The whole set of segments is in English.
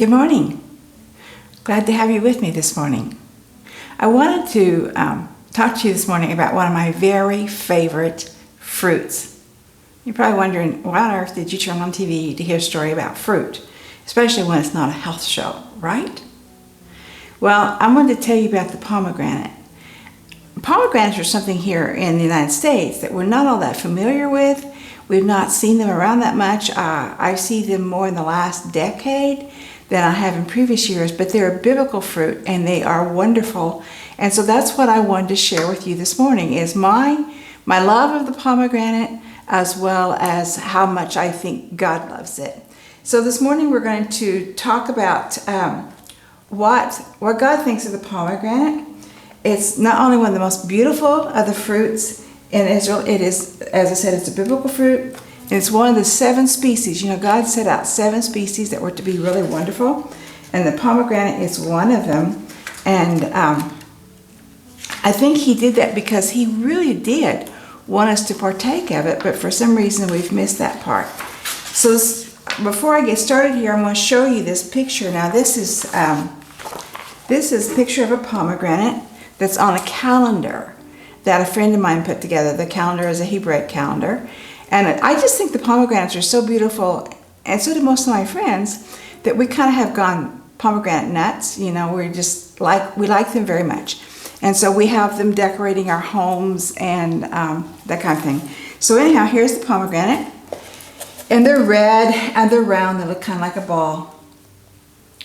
Good morning. Glad to have you with me this morning. I wanted to talk to you this morning about one of my very favorite fruits. You're probably wondering, why on earth did you turn on TV to hear a story about fruit, especially when it's not a health show, right? Well, I wanted to tell you about the pomegranate. Pomegranates are something here in the United States that we're not all that familiar with. We've not seen them around that much. I see them more in the last decade than I have in previous years, but they're a biblical fruit and they are wonderful. And so that's what I wanted to share with you this morning, is my love of the pomegranate, as well as how much I think God loves it. So this morning we're going to talk about what God thinks of the pomegranate. It's not only one of the most beautiful of the fruits in Israel, it is, as I said, it's a biblical fruit. It's one of the 7 species. You know, God set out 7 species that were to be really wonderful, and the pomegranate is one of them. And I think He did that because He really did want us to partake of it, but for some reason we've missed that part. So before I get started here, I'm going to show you this picture. Now this is a picture of a pomegranate that's on a calendar that a friend of mine put together. The calendar is a Hebraic calendar. And I just think the pomegranates are so beautiful, and so do most of my friends, that we kind of have gone pomegranate nuts. You know, we like them very much. And so we have them decorating our homes and that kind of thing. So anyhow, here's the pomegranate. And they're red and they're round. They look kind of like a ball.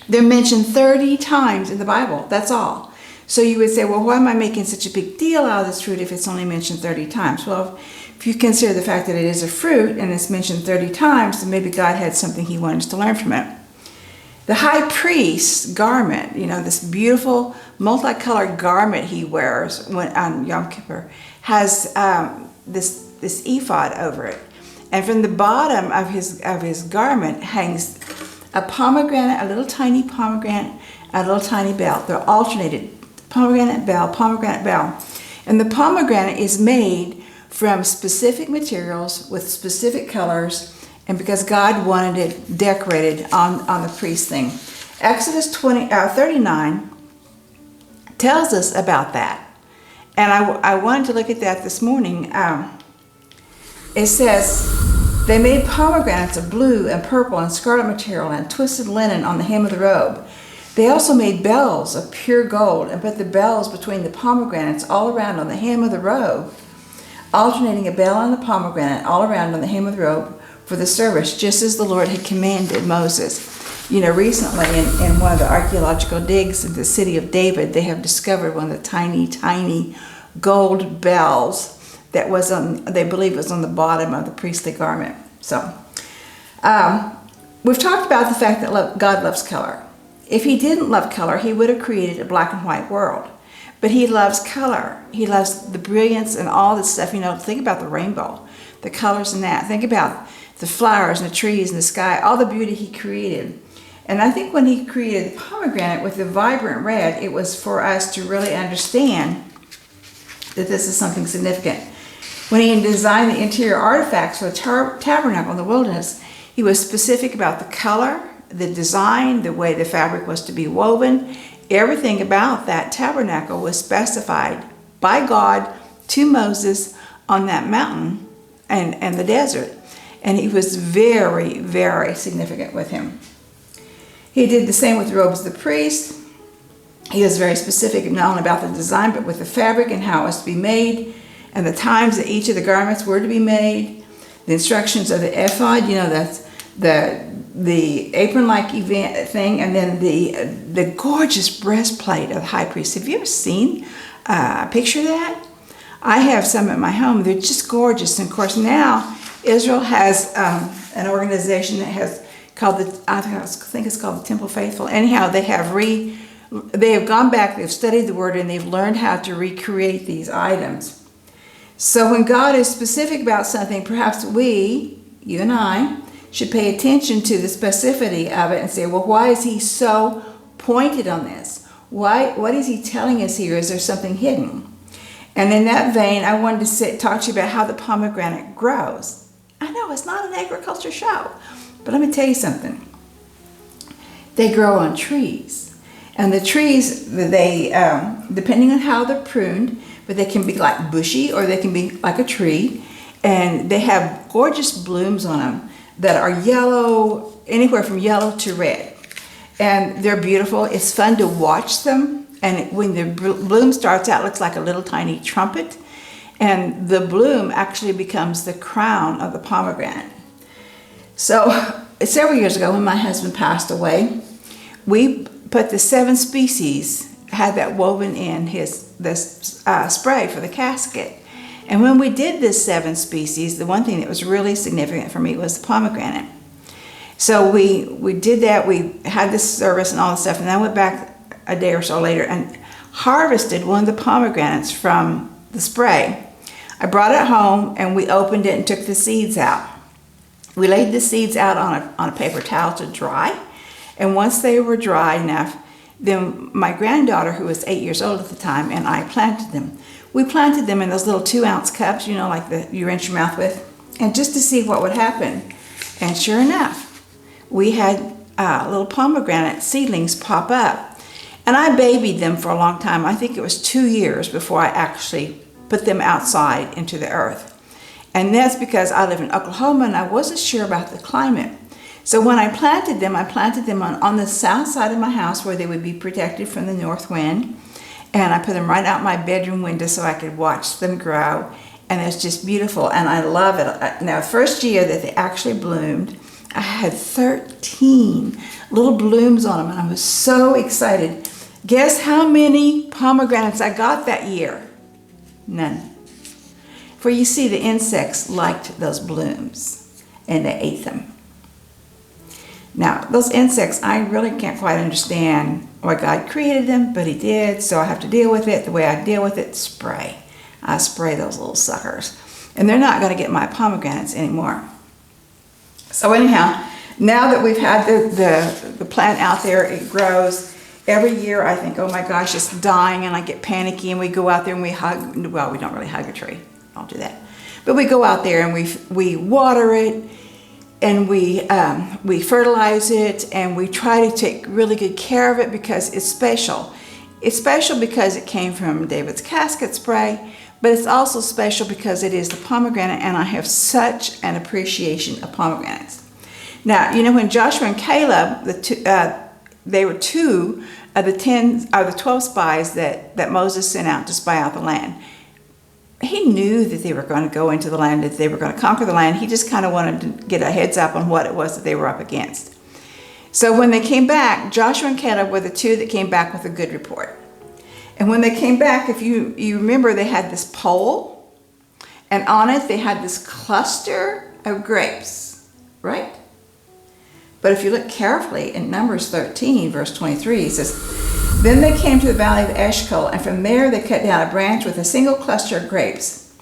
They're mentioned 30 times in the Bible. That's all. So you would say, well, why am I making such a big deal out of this fruit if it's only mentioned 30 times? Well, if you consider the fact that it is a fruit and it's mentioned 30 times, then maybe God had something He wanted us to learn from it. The high priest's garment, you know, this beautiful multicolored garment he wears on Yom Kippur, has this ephod over it. And from the bottom of his garment hangs a pomegranate, a little tiny pomegranate, a little tiny bell. They're alternated. Pomegranate bell, pomegranate bell. And the pomegranate is made from specific materials with specific colors, and because God wanted it decorated on the priest thing. Exodus 39 tells us about that. And I wanted to look at that this morning. It says, they made pomegranates of blue and purple and scarlet material and twisted linen on the hem of the robe. They also made bells of pure gold and put the bells between the pomegranates all around on the hem of the robe, alternating a bell on the pomegranate all around on the hem of the robe for the service, just as the Lord had commanded Moses. You know, recently in one of the archaeological digs in the city of David, they have discovered one of the tiny, tiny gold bells that was they believe was on the bottom of the priestly garment. So, we've talked about the fact that God loves color. If He didn't love color, He would have created a black and white world. But He loves color. He loves the brilliance and all this stuff. You know, think about the rainbow, the colors in that. Think about the flowers and the trees and the sky, all the beauty He created. And I think when He created the pomegranate with the vibrant red, it was for us to really understand that this is something significant. When He designed the interior artifacts for the tabernacle in the wilderness, He was specific about the color, the design, the way the fabric was to be woven. Everything about that tabernacle was specified by God to Moses on that mountain and the desert. And He was very, very significant with him. He did the same with the robes of the priest. He was very specific not only about the design, but with the fabric and how it was to be made, and the times that each of the garments were to be made. The instructions of the ephod, you know, that's the apron-like event thing, and then the gorgeous breastplate of the high priest. Have you ever seen a picture of that? I have some at my home. They're just gorgeous. And of course now Israel has an organization that has called I think it's called the Temple Faithful. Anyhow, they have gone back, they've studied the Word, and they've learned how to recreate these items. So when God is specific about something, perhaps you and I, should pay attention to the specificity of it and say, well, why is He so pointed on this? What is He telling us here? Is there something hidden? And in that vein, I wanted to talk to you about how the pomegranate grows. I know it's not an agriculture show, but let me tell you something. they grow on trees. And the trees, they, depending on how they're pruned, but they can be like bushy or they can be like a tree. And they have gorgeous blooms on them that are yellow, anywhere from yellow to red. And they're beautiful. It's fun to watch them. And when the bloom starts out, it looks like a little tiny trumpet. And the bloom actually becomes the crown of the pomegranate. So several years ago when my husband passed away, we put the 7 species, had that woven in this spray for the casket. And when we did this 7 species, the one thing that was really significant for me was the pomegranate. So we did that, we had this service and all this stuff, and then I went back a day or so later and harvested one of the pomegranates from the spray. I brought it home and we opened it and took the seeds out. We laid the seeds out on a paper towel to dry, and once they were dry enough, then my granddaughter, who was 8 years old at the time, and I planted them. We planted them in those little 2-ounce cups, you know, like you rinse your mouth with, and just to see what would happen. And sure enough, we had little pomegranate seedlings pop up. And I babied them for a long time. I think it was 2 years before I actually put them outside into the earth. And that's because I live in Oklahoma and I wasn't sure about the climate. So when I planted them on the south side of my house where they would be protected from the north wind. And I put them right out my bedroom window so I could watch them grow. And it's just beautiful, and I love it. Now, the first year that they actually bloomed, I had 13 little blooms on them, and I was so excited. Guess how many pomegranates I got that year? None. For you see, the insects liked those blooms, and they ate them. Now, those insects, I really can't quite understand why God created them, but He did, so I have to deal with it. The way I deal with it, spray. I spray those little suckers. And they're not going to get my pomegranates anymore. So anyhow, now that we've had the plant out there, it grows. Every year I think, oh my gosh, it's dying, and I get panicky, and we go out there and we hug. Well, we don't really hug a tree. Don't do that. But we go out there and we water it, and we fertilize it, and we try to take really good care of it because it's special. It's special because it came from David's casket spray, but it's also special because it is the pomegranate, and I have such an appreciation of pomegranates. Now, you know, when Joshua and Caleb, they were 2 of the 12 spies that Moses sent out to spy out the land. He knew that they were going to go into the land, that they were going to conquer the land. He just kind of wanted to get a heads up on what it was that they were up against. So when they came back, Joshua and Caleb were the 2 that came back with a good report. And when they came back, if you remember, they had this pole, and on it they had this cluster of grapes, right? But if you look carefully in Numbers 13, verse 23, it says, "Then they came to the valley of Eshcol, and from there they cut down a branch with a single cluster of grapes.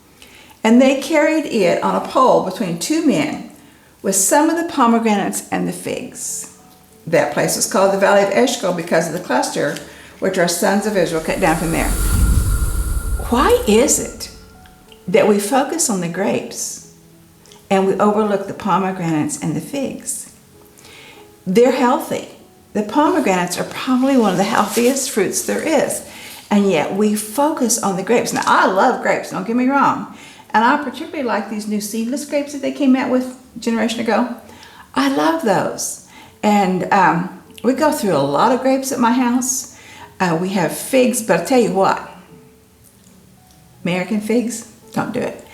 And they carried it on a pole between 2 men with some of the pomegranates and the figs. That place was called the valley of Eshcol because of the cluster which our sons of Israel cut down from there." Why is it that we focus on the grapes and we overlook the pomegranates and the figs? They're healthy. The pomegranates are probably one of the healthiest fruits there is, and yet we focus on the grapes. Now, I love grapes, don't get me wrong, and I particularly like these new seedless grapes that they came out with a generation ago. I love those, and we go through a lot of grapes at my house. We have figs, but I'll tell you what, American figs, don't do it.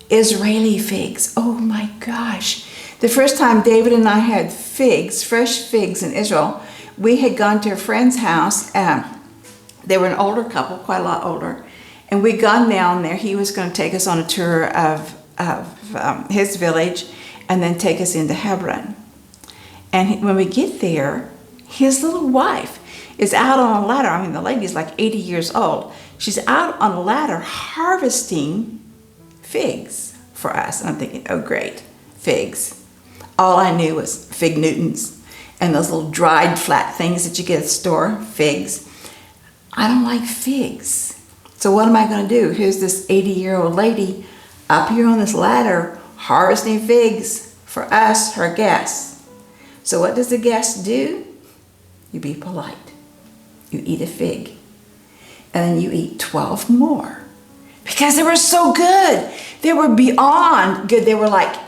Israeli figs, oh my gosh. The first time David and I had figs, fresh figs in Israel, we had gone to a friend's house. They were an older couple, quite a lot older, and we'd gone down there. He was going to take us on a tour of his village and then take us into Hebron. And when we get there, his little wife is out on a ladder. I mean, the lady's like 80 years old. She's out on a ladder harvesting figs for us. And I'm thinking, oh great, figs. All I knew was fig Newtons and those little dried flat things that you get at the store, figs. I don't like figs. So what am I going to do? Here's this 80-year-old lady up here on this ladder harvesting figs for us, her guests. So what does the guest do? You be polite. You eat a fig. And then you eat 12 more. Because they were so good. They were beyond good. They were like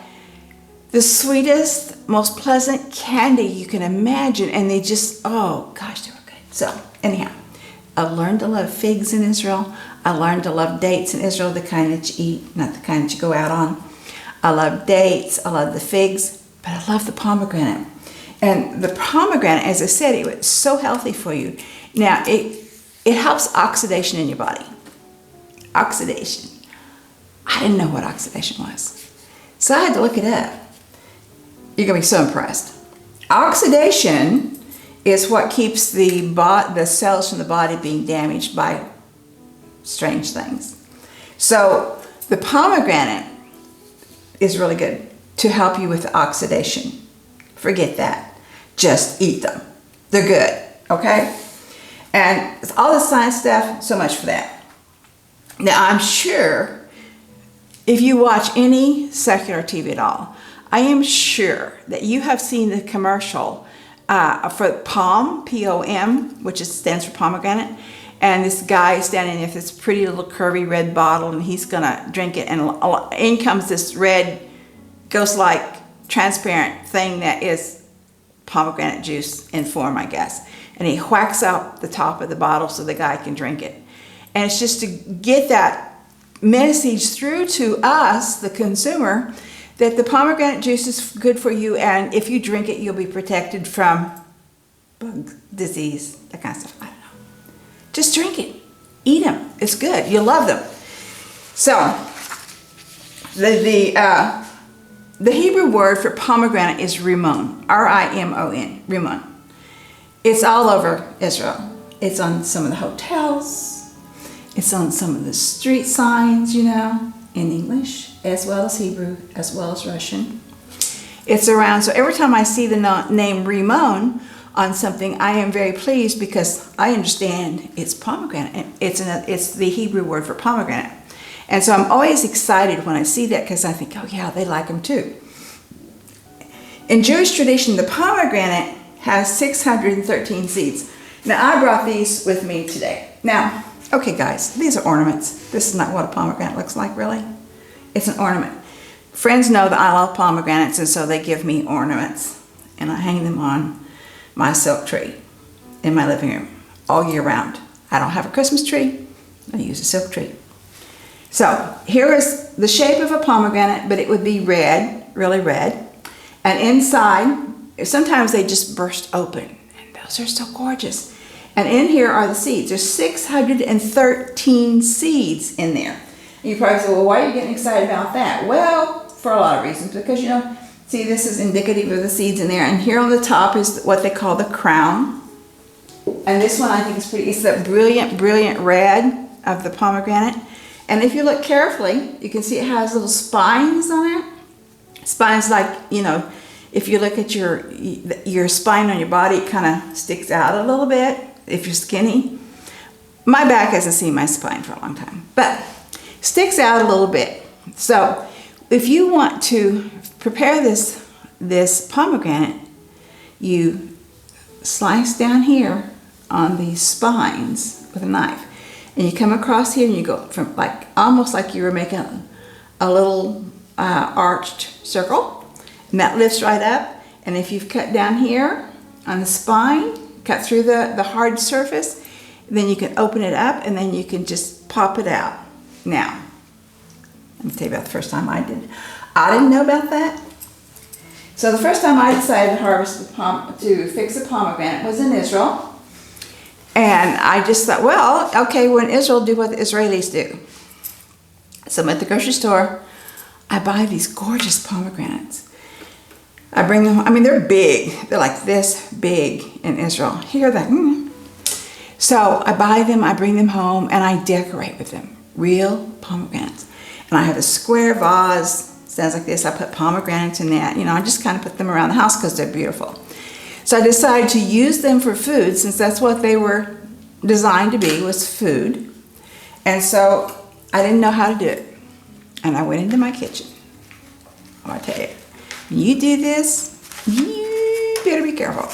the sweetest, most pleasant candy you can imagine. And they just, oh gosh, they were good. So anyhow, I learned to love figs in Israel. I learned to love dates in Israel, the kind that you eat, not the kind that you go out on. I love dates. I love the figs. But I love the pomegranate. And the pomegranate, as I said, it was so healthy for you. Now, it helps oxidation in your body. Oxidation. I didn't know what oxidation was. So I had to look it up. You're going to be so impressed. Oxidation is what keeps the cells from the body being damaged by strange things. So the pomegranate is really good to help you with oxidation. Forget that. Just eat them. They're good, okay? And it's all the science stuff, so much for that. Now, I'm sure if you watch any secular TV at all, I am sure that you have seen the commercial for POM, P-O-M, which stands for pomegranate. And this guy is standing with this pretty little curvy red bottle, and he's going to drink it. And in comes this red, ghost-like, transparent thing that is pomegranate juice in form, I guess. And he whacks out the top of the bottle so the guy can drink it. And it's just to get that message through to us, the consumer, that the pomegranate juice is good for you, and if you drink it, you'll be protected from bug disease, that kind of stuff. I don't know. Just drink it. Eat them. It's good. You'll love them. So, the Hebrew word for pomegranate is rimon, R-I-M-O-N, rimon. It's all over Israel. It's on some of the hotels. It's on some of the street signs, you know, in English, as well as Hebrew, as well as Russian. It's around, so every time I see the name rimon on something, I am very pleased because I understand it's pomegranate. It's the Hebrew word for pomegranate. And so I'm always excited when I see that because I think, oh yeah, they like them too. In Jewish tradition, the pomegranate has 613 seeds. Now, I brought these with me today. Now, okay guys, these are ornaments. This is not what a pomegranate looks like, really. It's an ornament. Friends know that I love pomegranates, and so they give me ornaments. And I hang them on my silk tree in my living room all year round. I don't have a Christmas tree. I use a silk tree. So here is the shape of a pomegranate, but it would be red, really red. And inside, sometimes they just burst open. And those are so gorgeous. And in here are the seeds. There's 613 seeds in there. And you probably say, well, why are you getting excited about that? Well, for a lot of reasons. Because, you know, see, this is indicative of the seeds in there. And here on the top is what they call the crown. And this one I think is pretty, it's that brilliant, brilliant red of the pomegranate. And if you look carefully, you can see it has little spines on it. Spines like, you know, if you look at your spine on your body, it kind of sticks out a little bit if you're skinny. My back hasn't seen my spine for a long time, but sticks out a little bit. So if you want to prepare this pomegranate, you slice down here on these spines with a knife. And you come across here and you go from like, almost like you were making a little arched circle. And that lifts right up. And if you've cut down here on the spine, cut through the hard surface, then you can open it up and then you can just pop it out. Now, let me tell you about the first time I did. I didn't know about that. So the first time I decided to fix a pomegranate was in Israel. And I just thought, well, okay, we're in Israel, do what the Israelis do. So I'm at the grocery store. I buy these gorgeous pomegranates. I bring them, I mean, they're big. They're like this big in Israel. Here, So I buy them, I bring them home, and I decorate with them. Real pomegranates. And I have a square vase, stands like this. I put pomegranates in that. You know, I just kind of put them around the house because they're beautiful. So I decided to use them for food, since that's what they were designed to be, was food. And so I didn't know how to do it. And I went into my kitchen. I'm gonna tell you, when you do this, you better be careful.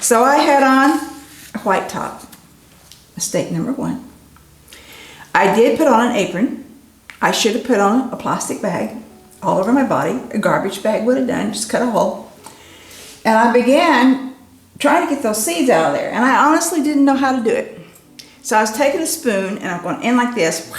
So I had on a white top, mistake number one. I did put on an apron. I should have put on a plastic bag all over my body. A garbage bag would have done, just cut a hole. And I began trying to get those seeds out of there. And I honestly didn't know how to do it. So I was taking a spoon and I'm going in like this,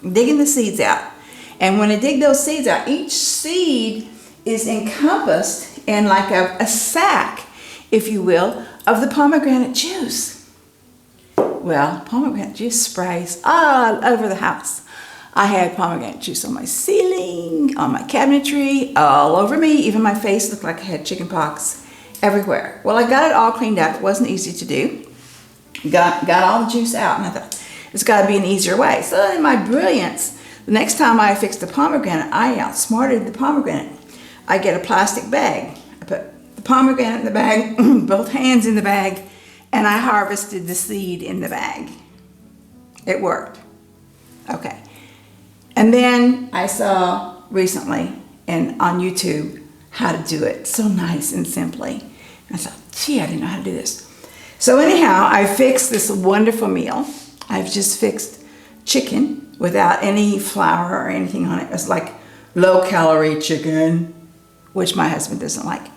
digging the seeds out. And when I dig those seeds out, each seed is encompassed in like a sack, if you will, of the pomegranate juice. Well, pomegranate juice sprays all over the house. I had pomegranate juice on my ceiling, on my cabinetry, all over me. Even my face looked like I had chicken pox everywhere. Well, I got it all cleaned up. It wasn't easy to do. Got all the juice out, and I thought, it's got to be an easier way. So in my brilliance, the next time I fixed the pomegranate, I outsmarted the pomegranate. I get a plastic bag. I put the pomegranate in the bag, both hands in the bag, and I harvested the seed in the bag. It worked. Okay. And then I saw recently on YouTube how to do it so nice and simply. I thought, gee, I didn't know how to do this. So anyhow, I fixed this wonderful meal. I've just fixed chicken without any flour or anything on it. It's like low-calorie chicken, which my husband doesn't like.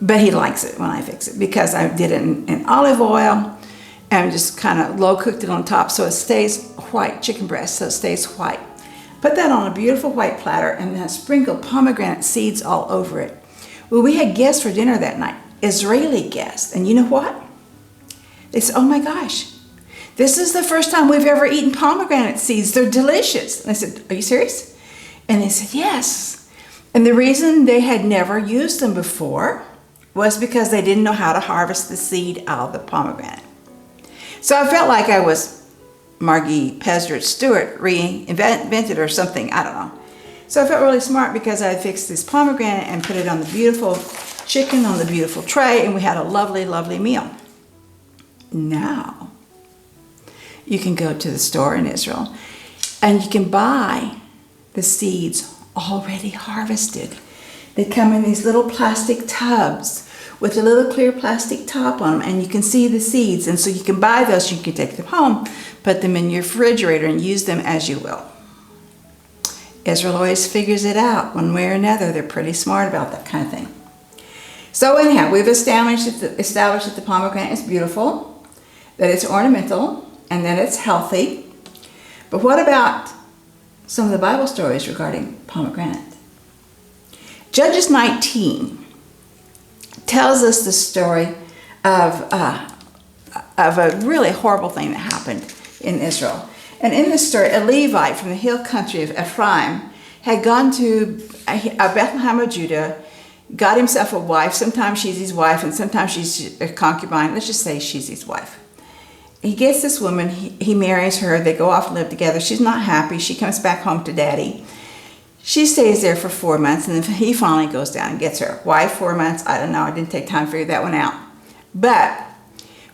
But he likes it when I fix it because I did it in olive oil and just kind of low-cooked it on top so it stays white, chicken breast, so it stays white. Put that on a beautiful white platter and then sprinkle pomegranate seeds all over it. Well, we had guests for dinner that night, Israeli guests, and you know what? They said, oh my gosh, this is the first time we've ever eaten pomegranate seeds. They're delicious. And I said, are you serious? And they said, yes. And the reason they had never used them before was because they didn't know how to harvest the seed out of the pomegranate. So I felt like I was Margie Pesdrich Stewart reinvented or something, I don't know. So I felt really smart because I fixed this pomegranate and put it on the beautiful chicken on the beautiful tray, and we had a lovely, lovely meal. Now, you can go to the store in Israel and you can buy the seeds already harvested. They come in these little plastic tubs with a little clear plastic top on them, and you can see the seeds. And so you can buy those, you can take them home, put them in your refrigerator and use them as you will. Israel always figures it out one way or another. They're pretty smart about that kind of thing. So anyhow, we've established that the pomegranate is beautiful, that it's ornamental, and that it's healthy. But what about some of the Bible stories regarding pomegranate? Judges 19 tells us the story of a really horrible thing that happened in Israel. And in this story, a Levite from the hill country of Ephraim had gone to Bethlehem of Judah, got himself a wife. Sometimes she's his wife and sometimes she's a concubine. Let's just say she's his wife. He gets this woman, he marries her, they go off and live together. She's not happy. She comes back home to daddy. She stays there for 4 months, and then he finally goes down and gets her. Why 4 months? I don't know. I didn't take time to figure that one out. But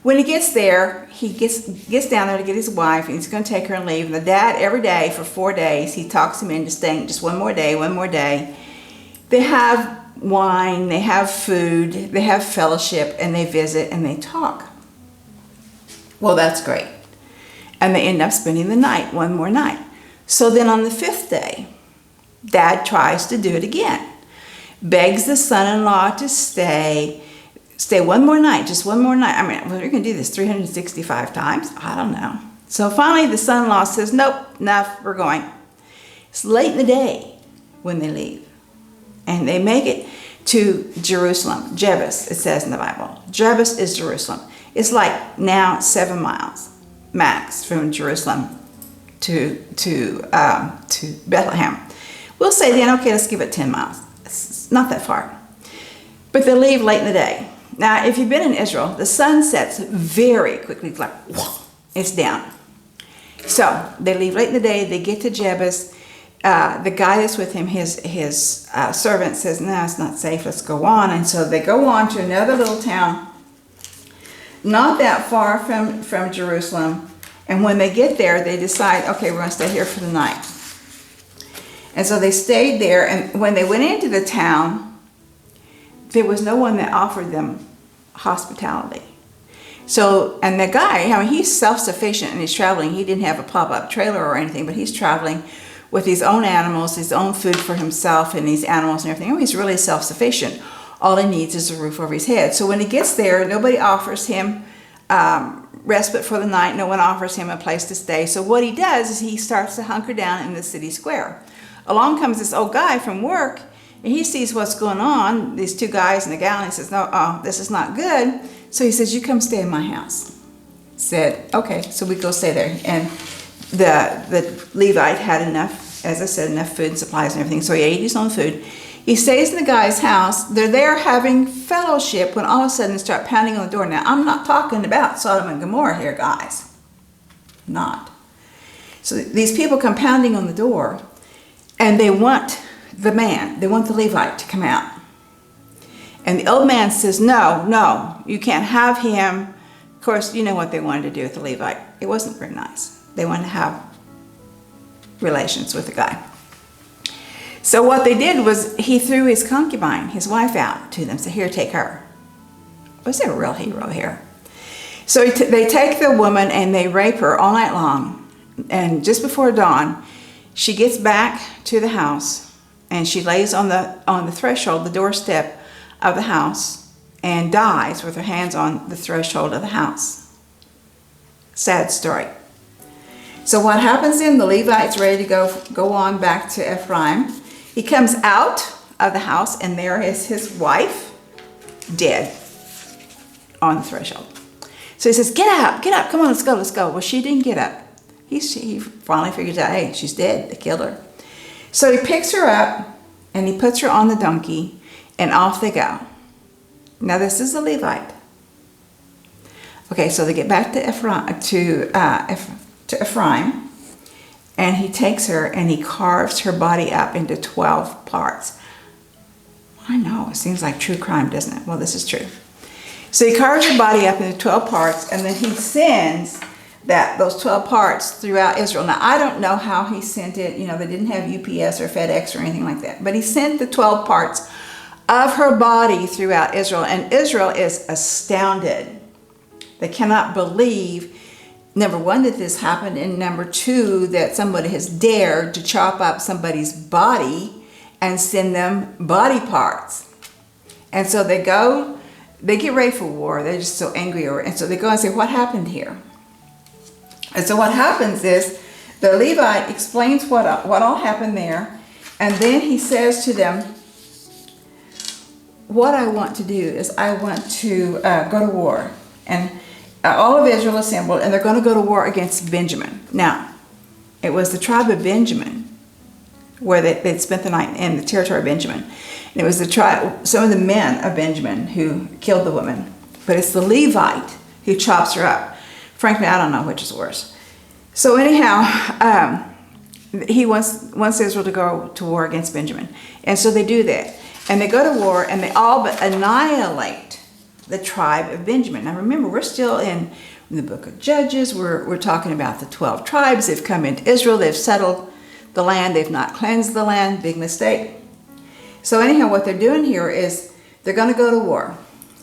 when he gets there, he gets down there to get his wife, and he's going to take her and leave. And the dad, every day for 4 days, he talks him into staying just one more day. They have wine, they have food, they have fellowship, and they visit and they talk. Well, that's great. And they end up spending the night, one more night. So then on the 5th day, Dad tries to do it again. Begs the son-in-law to stay one more night, just one more night. I mean, we're going to do this 365 times? I don't know. So finally the son-in-law says, nope, enough, we're going. It's late in the day when they leave. And they make it to Jerusalem. Jebus, it says in the Bible. Jebus is Jerusalem. It's like now 7 miles max from Jerusalem to Bethlehem. We'll say then, okay, let's give it 10 miles. It's not that far. But they leave late in the day. Now, if you've been in Israel, the sun sets very quickly. It's like, whoa, it's down. So they leave late in the day. They get to Jebus. The guy that's with him, his servant says, no, it's not safe. Let's go on. And so they go on to another little town, not that far from Jerusalem. And when they get there, they decide, okay, we're going to stay here for the night. And so they stayed there. And when they went into the town, there was no one that offered them hospitality. So, and the guy, I mean, he's self-sufficient and he's traveling. He didn't have a pop-up trailer or anything, but he's traveling with his own animals, his own food for himself and these animals and everything. I mean, he's really self-sufficient. All he needs is a roof over his head. So when he gets there, nobody offers him respite for the night. No one offers him a place to stay. So what he does is he starts to hunker down in the city square. Along comes this old guy from work, and he sees what's going on, these two guys and the gal, and he says, no, this is not good. So he says, you come stay in my house. Said, okay, so we go stay there. And the Levite had enough, as I said, enough food and supplies and everything, so he ate his own food. He stays in the guy's house. They're there having fellowship when all of a sudden they start pounding on the door. Now, I'm not talking about Sodom and Gomorrah here, guys. Not. So these people come pounding on the door, and they want the man, they want the Levite to come out. And the old man says, no, you can't have him. Of course, you know what they wanted to do with the Levite. It wasn't very nice. They wanted to have relations with the guy. So what they did was he threw his concubine, his wife, out to them. So here, take her. Was there a real hero here? So they take the woman and they rape her all night long. And just before dawn, she gets back to the house and she lays on the threshold, the doorstep of the house, and dies with her hands on the threshold of the house. Sad story. So what happens then? The Levite's ready to go on back to Ephraim. He comes out of the house, and there is his wife, dead, on the threshold. So he says, get up, come on, let's go. Well, she didn't get up. He finally figures out, hey, she's dead, they killed her. So he picks her up, and he puts her on the donkey, and off they go. Now this is the Levite. Okay, so they get back to Ephraim, and he takes her and he carves her body up into 12 parts. I know, it seems like true crime, doesn't it? Well, this is true. So he carves her body up into 12 parts, and then he sends those 12 parts throughout Israel. Now, I don't know how he sent it. You know, they didn't have UPS or FedEx or anything like that. But he sent the 12 parts of her body throughout Israel. And Israel is astounded. They cannot believe, number one, that this happened, and number two, that somebody has dared to chop up somebody's body and send them body parts. And so they get ready for war. They're just so angry over it. And so they go and say, what happened here? And so what happens is the Levite explains what all happened there, and then he says to them, what I want to do is I want to go to war. And all of Israel assembled, and they're going to go to war against Benjamin. Now, it was the tribe of Benjamin where they'd spent the night in the territory of Benjamin. And it was the tribe, some of the men of Benjamin who killed the woman. But it's the Levite who chops her up. Frankly, I don't know which is worse. So anyhow, he wants Israel to go to war against Benjamin. And so they do that. And they go to war, and they all but annihilate the tribe of Benjamin. Now remember, we're still in the book of Judges. We're talking about the 12 tribes. They've come into Israel. They've settled the land. They've not cleansed the land. Big mistake. So anyhow, what they're doing here is they're going to go to war.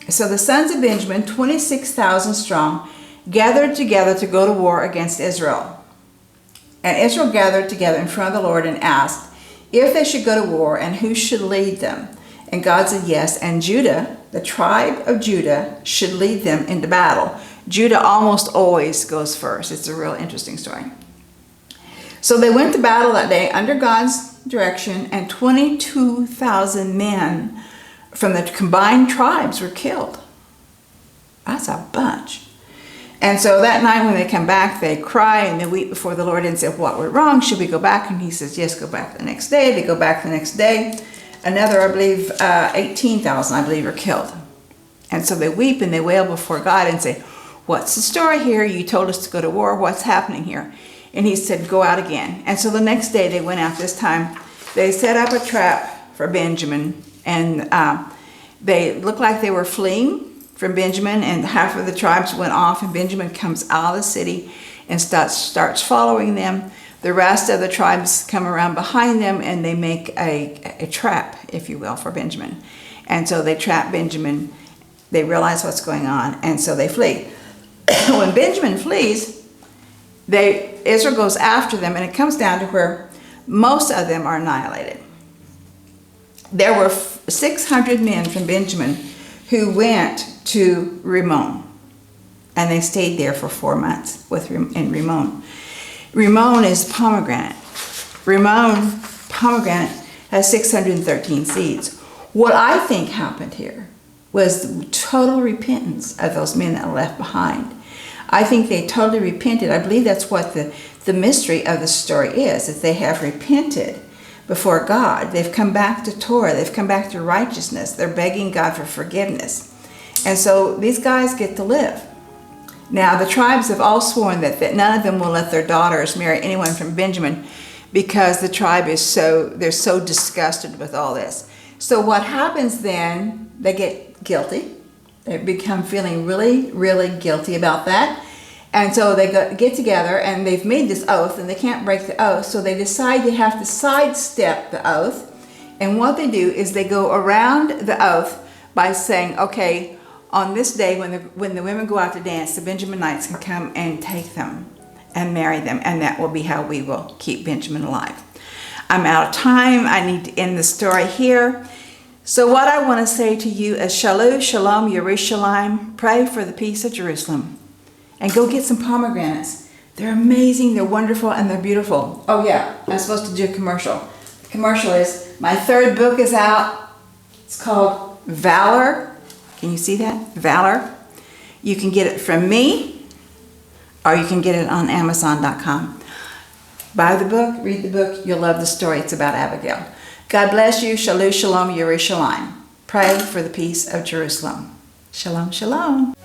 So the sons of Benjamin, 26,000 strong, gathered together to go to war against Israel. And Israel gathered together in front of the Lord and asked if they should go to war and who should lead them. And God said yes, and Judah, the tribe of Judah, should lead them into battle. Judah almost always goes first. It's a real interesting story. So they went to battle that day under God's direction, and 22,000 men from the combined tribes were killed. That's a bunch. And so that night when they come back, they cry and they weep before the Lord and say, what went wrong? Should we go back? And he says, yes, go back the next day. They go back the next day. Another, I believe, 18,000, I believe, are killed. And so they weep and they wail before God and say, what's the story here? You told us to go to war. What's happening here? And he said, go out again. And so the next day they went out. This time they set up a trap for Benjamin. And they looked like they were fleeing from Benjamin. And half of the tribes went off. And Benjamin comes out of the city and starts following them. The rest of the tribes come around behind them, and they make a trap, if you will, for Benjamin. And so they trap Benjamin They realize what's going on, and so they flee. When Benjamin flees, Israel goes after them, and it comes down to where most of them are annihilated. There were 600 men from Benjamin who went to Rimmon, and they stayed there for 4 months in Rimmon. Rimmon is pomegranate. Rimmon pomegranate has 613 seeds. What I think happened here was the total repentance of those men that were left behind. I think they totally repented. I believe that's what the mystery of the story is, that they have repented before God. They've come back to Torah. They've come back to righteousness. They're begging God for forgiveness. And so these guys get to live. Now, the tribes have all sworn that none of them will let their daughters marry anyone from Benjamin, because the tribe is they're so disgusted with all this. So what happens then, they get guilty. They become feeling really, really guilty about that. And so they get together, and they've made this oath, and they can't break the oath, so they decide they have to sidestep the oath. And what they do is they go around the oath by saying, okay, on this day when the women go out to dance, the Benjaminites can come and take them and marry them, and that will be how we will keep Benjamin alive. I'm out of time. I need to end the story here. So what I want to say to you is Shalom, Shalom, Yerushalayim. Pray for the peace of Jerusalem. And go get some pomegranates. They're amazing, they're wonderful, and they're beautiful. Oh yeah, I'm supposed to do a commercial. The commercial is, my 3rd book is out. It's called Valor. Can you see that? Valor. You can get it from me, or you can get it on Amazon.com. Buy the book, read the book, you'll love the story. It's about Abigail. God bless you. Shalom, Shalom, Yerushalayim. Pray for the peace of Jerusalem. Shalom, Shalom.